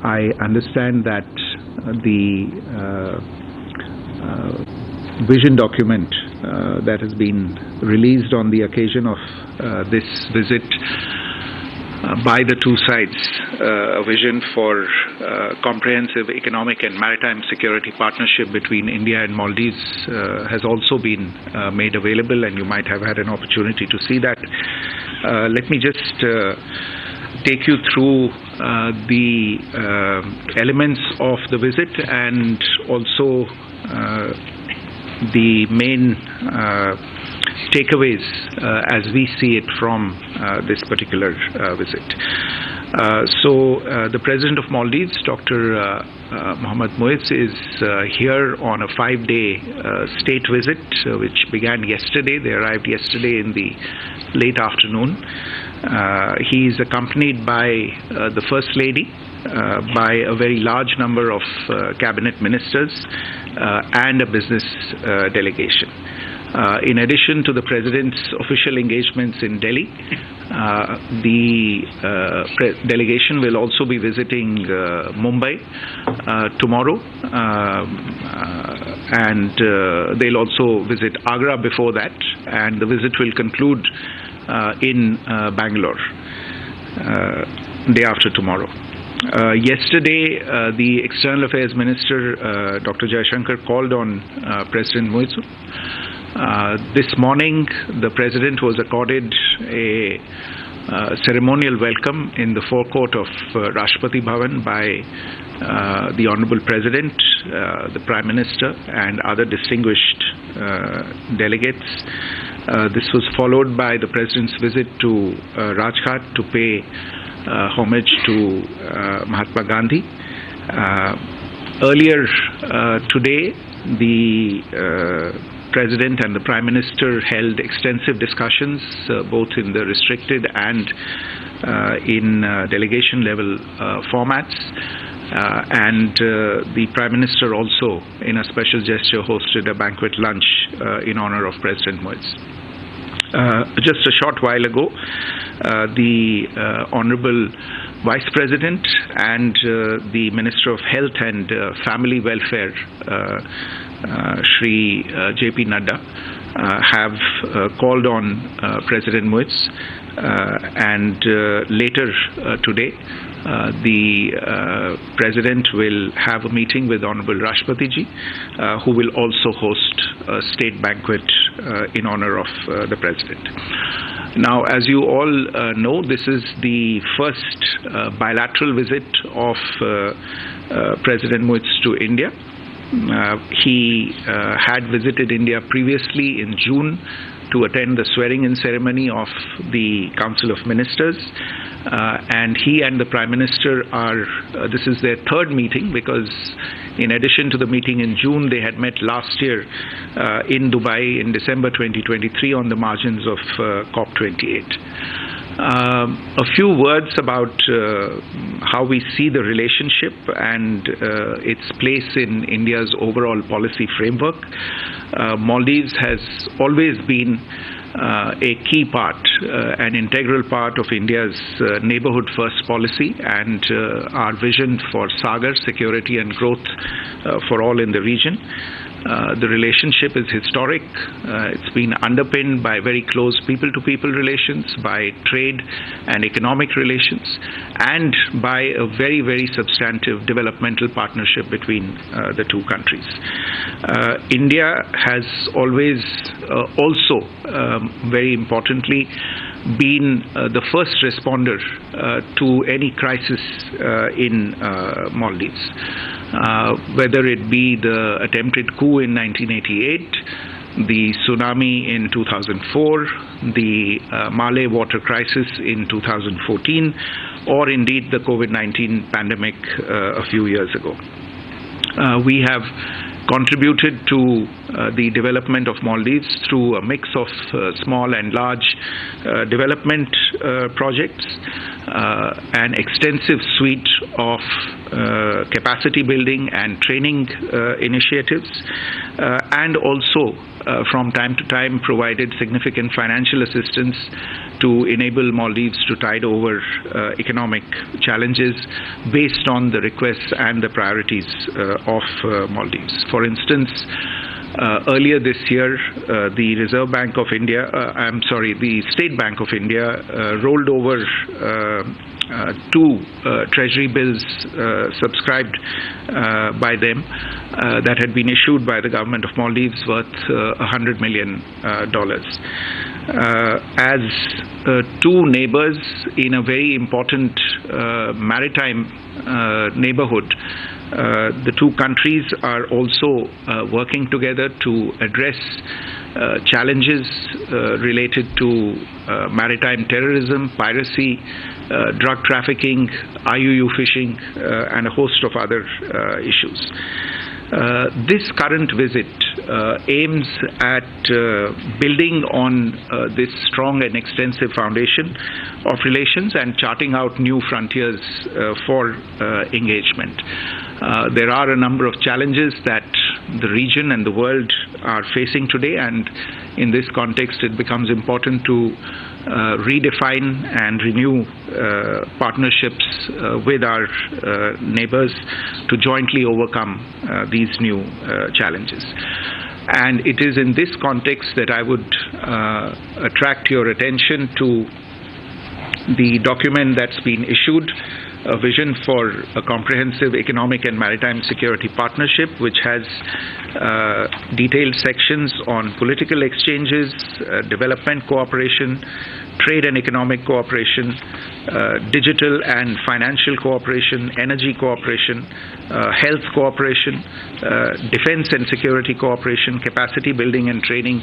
I understand that the vision document that has been released on the occasion of this visit by the two sides, a vision for comprehensive economic and maritime security partnership between India and Maldives has also been made available, and you might have had an opportunity to see that. Let me just take you through the elements of the visit and also the main takeaways as we see it from this particular visit. The President of Maldives, Dr. Mohamed Muizzu, is here on a 5-day state visit, which began yesterday. They arrived yesterday in the late afternoon. He is accompanied by the First Lady, by a very large number of cabinet ministers and a business delegation. In addition to the President's official engagements in Delhi, the delegation will also be visiting Mumbai tomorrow, and they'll also visit Agra before that, and the visit will conclude in Bangalore day after tomorrow. Yesterday, the External Affairs Minister, Dr. Jaishankar, called on President Muizzu. This morning, the President was accorded a ceremonial welcome in the forecourt of Rashpati Bhavan by the Honorable President, the Prime Minister, and other distinguished delegates. This was followed by the President's visit to Rajghat to pay homage to Mahatma Gandhi. Earlier today, the President and the Prime Minister held extensive discussions both in the restricted and in delegation-level formats. And the Prime Minister also, in a special gesture, hosted a banquet lunch in honor of President Muizzu. Just a short while ago, the Honorable Vice President and the Minister of Health and Family Welfare, Shri J.P. Nadda, have called on President Muizzu, and later today, the President will have a meeting with Honorable Rashpati Ji, who will also host a state banquet in honor of the President. Now, as you all know, this is the first bilateral visit of President Muizzu to India. He had visited India previously in June to attend the swearing-in ceremony of the Council of Ministers, and he and the Prime Minister are, this is their third meeting, because in addition to the meeting in June, they had met last year in Dubai in December 2023 on the margins of COP28. A few words about how we see the relationship and its place in India's overall policy framework. Maldives has always been a key part, an integral part of India's neighborhood first policy and our vision for Sagar, security and growth for all in the region. The relationship is historic. It's been underpinned by very close people-to-people relations, by trade and economic relations, and by a very, very substantive developmental partnership between the two countries. India has always also, very importantly, been the first responder to any crisis in Maldives. Whether it be the attempted coup in 1988, the tsunami in 2004, the Malay water crisis in 2014, or indeed the COVID-19 pandemic a few years ago. We have contributed to the development of Maldives through a mix of small and large development projects, an extensive suite of capacity building and training initiatives, and also from time to time provided significant financial assistance to enable Maldives to tide over economic challenges based on the requests and the priorities of Maldives. For instance, earlier this year, the Reserve Bank of India, the State Bank of India rolled over two treasury bills subscribed by them that had been issued by the government of Maldives worth $100 million. As two neighbors in a very important maritime neighborhood, the two countries are also working together to address challenges related to maritime terrorism, piracy, drug trafficking, IUU fishing, and a host of other issues. This current visit aims at building on this strong and extensive foundation of relations and charting out new frontiers for engagement. There are a number of challenges that the region and the world are facing today, and in this context it becomes important to redefine and renew partnerships with our neighbors to jointly overcome these new challenges. And it is in this context that I would attract your attention to the document that's been issued, a vision for a comprehensive economic and maritime security partnership, which has detailed sections on political exchanges, development cooperation, trade and economic cooperation, digital and financial cooperation, energy cooperation, health cooperation, defense and security cooperation, capacity building and training,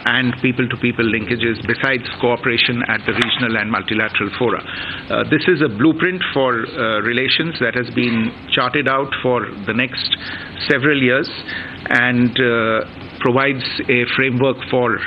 and people-to-people linkages, besides cooperation at the regional and multilateral fora. This is a blueprint for relations that has been charted out for the next several years and provides a framework for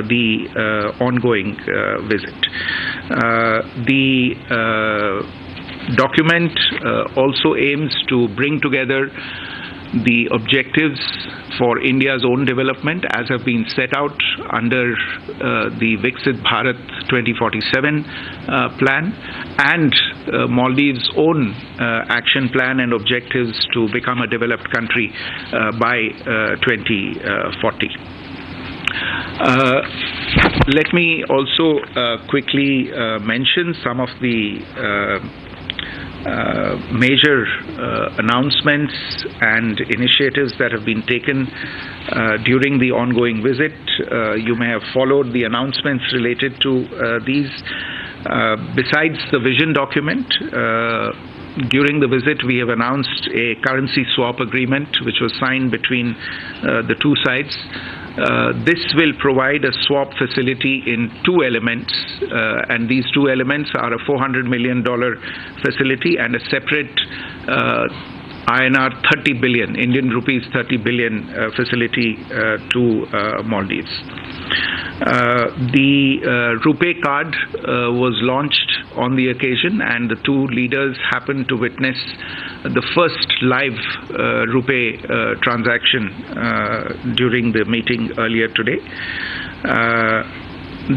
the ongoing visit. The document also aims to bring together the objectives for India's own development as have been set out under the Viksit Bharat 2047 plan, and Maldives' own action plan and objectives to become a developed country by 2040. Let me also quickly mention some of the major announcements and initiatives that have been taken during the ongoing visit. You may have followed the announcements related to these. Besides the vision document, during the visit we have announced a currency swap agreement which was signed between the two sides. This will provide a swap facility in two elements, and these two elements are a $400 million facility and a separate INR 30 billion, Indian rupees 30 billion facility to Maldives. The RuPay card was launched on the occasion, and the two leaders happened to witness the first live RuPay transaction during the meeting earlier today.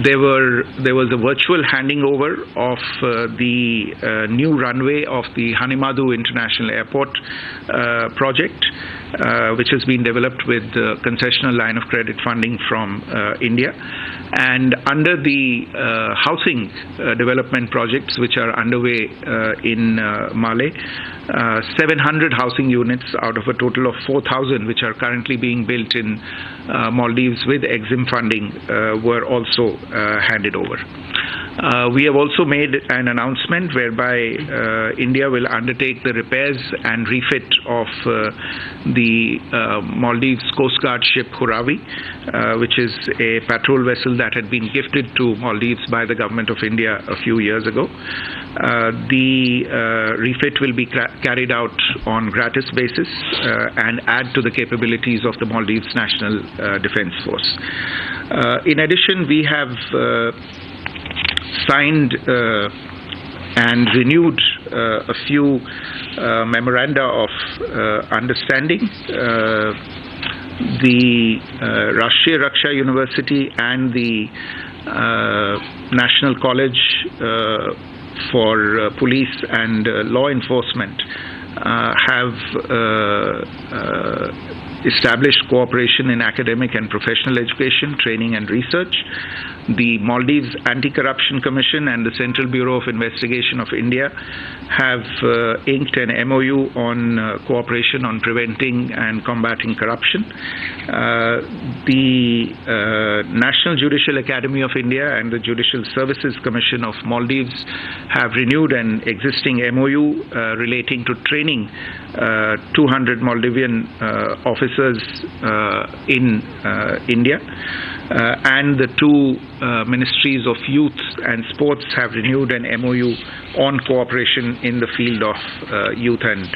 There was a virtual handing over of the new runway of the Hanimadu International Airport project, which has been developed with concessional line of credit funding from India. And under the housing development projects which are underway in Malé, 700 housing units out of a total of 4,000 which are currently being built in Maldives with EXIM funding were also handed over. We have also made an announcement whereby India will undertake the repairs and refit of the Maldives Coast Guard ship Hurawi, which is a patrol vessel that had been gifted to Maldives by the government of India a few years ago. The refit will be carried out on gratis basis and add to the capabilities of the Maldives National Defense Force. In addition, we have signed and renewed a few memoranda of understanding. The Rashtriya Raksha University and the National College for Police and Law Enforcement have established cooperation in academic and professional education, training and research. The Maldives Anti-Corruption Commission and the Central Bureau of Investigation of India have inked an MOU on cooperation on preventing and combating corruption. The National Judicial Academy of India and the Judicial Services Commission of Maldives have renewed an existing MOU relating to training 200 Maldivian officers in India. And the two ministries of youth and sports have renewed an MOU on cooperation in the field of youth and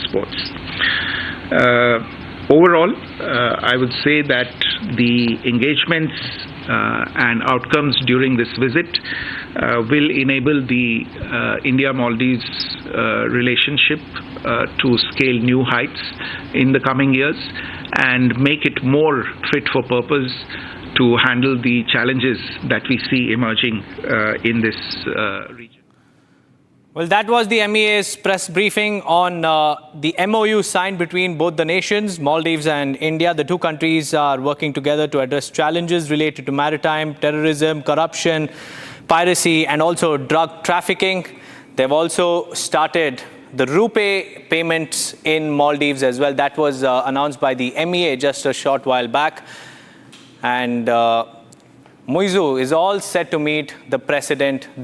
sports. Overall, I would say that the engagements and outcomes during this visit will enable the India-Maldives relationship to scale new heights in the coming years and make it more fit for purpose to handle the challenges that we see emerging in this region. Well, that was the MEA's press briefing on the MOU signed between both the nations, Maldives and India. The two countries are working together to address challenges related to maritime, terrorism, corruption, piracy, and also drug trafficking. They've also started the RuPay payments in Maldives as well. That was announced by the MEA just a short while back. And Muizzu is all set to meet the president this